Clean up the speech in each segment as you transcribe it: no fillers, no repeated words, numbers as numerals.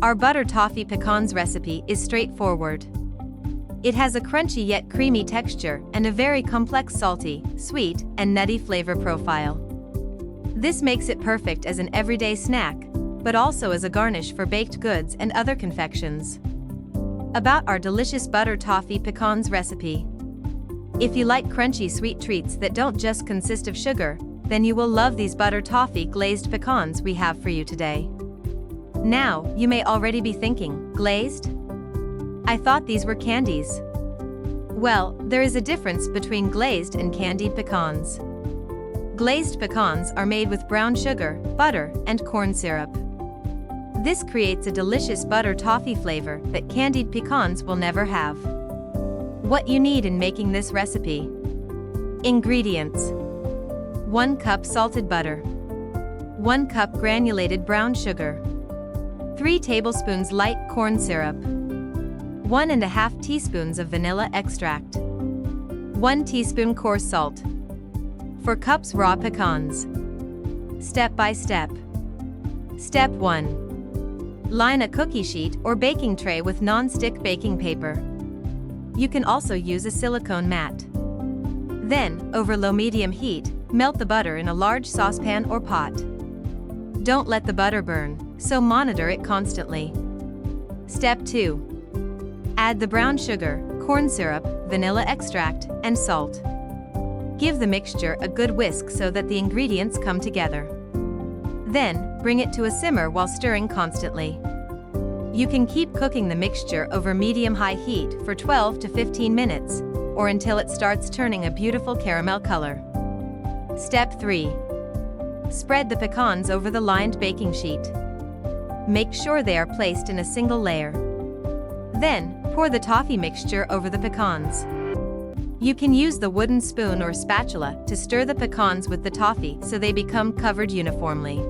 Our butter toffee pecans recipe is straightforward. It has a crunchy yet creamy texture and a very complex salty, sweet, and nutty flavor profile. This makes it perfect as an everyday snack, but also as a garnish for baked goods and other confections. About our delicious butter toffee pecans recipe. If you like crunchy sweet treats that don't just consist of sugar, then you will love these butter toffee glazed pecans we have for you today. Now, you may already be thinking, glazed? I thought these were candies. Well, there is a difference between glazed and candied pecans. Glazed pecans are made with brown sugar, butter, and corn syrup. This creates a delicious butter toffee flavor that candied pecans will never have. What you need in making this recipe. Ingredients: 1 cup salted butter, 1 cup granulated brown sugar, 3 tablespoons light corn syrup, 1½ teaspoons of vanilla extract, 1 teaspoon coarse salt. 4 cups raw pecans. Step by step. Step 1. Line a cookie sheet or baking tray with non-stick baking paper. You can also use a silicone mat. Then, over low-medium heat, melt the butter in a large saucepan or pot. Don't let the butter burn, so monitor it constantly. Step 2. Add the brown sugar, corn syrup, vanilla extract, and salt. Give the mixture a good whisk so that the ingredients come together. Then, bring it to a simmer while stirring constantly. You can keep cooking the mixture over medium-high heat for 12 to 15 minutes, or until it starts turning a beautiful caramel color. Step 3. Spread the pecans over the lined baking sheet. Make sure they are placed in a single layer. Then, pour the toffee mixture over the pecans. You can use the wooden spoon or spatula to stir the pecans with the toffee so they become covered uniformly.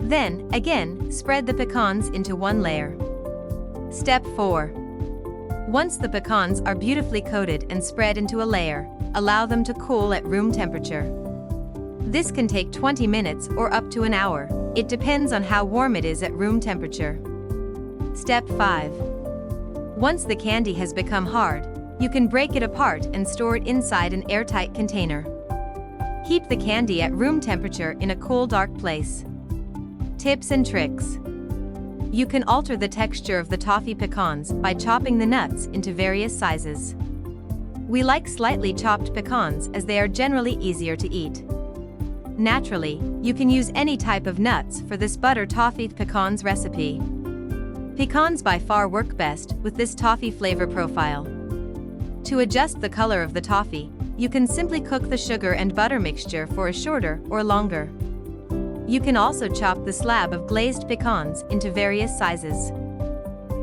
Then, again, spread the pecans into one layer. Step 4. Once the pecans are beautifully coated and spread into a layer, allow them to cool at room temperature. This can take 20 minutes or up to an hour. It depends on how warm it is at room temperature. Step 5. Once the candy has become hard, you can break it apart and store it inside an airtight container. Keep the candy at room temperature in a cool, dark place. Tips and tricks. You can alter the texture of the toffee pecans by chopping the nuts into various sizes. We like slightly chopped pecans as they are generally easier to eat. Naturally, you can use any type of nuts for this butter toffee pecans recipe. Pecans by far work best with this toffee flavor profile. To adjust the color of the toffee, you can simply cook the sugar and butter mixture for a shorter or longer. You can also chop the slab of glazed pecans into various sizes.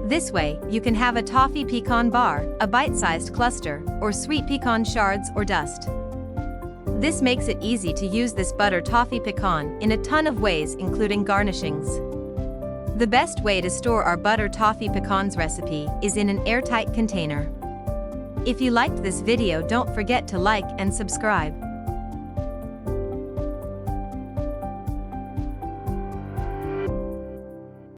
This way, you can have a toffee pecan bar, a bite-sized cluster, or sweet pecan shards or dust. This makes it easy to use this butter toffee pecan in a ton of ways, including garnishings. The best way to store our butter toffee pecans recipe is in an airtight container. If you liked this video, don't forget to like and subscribe.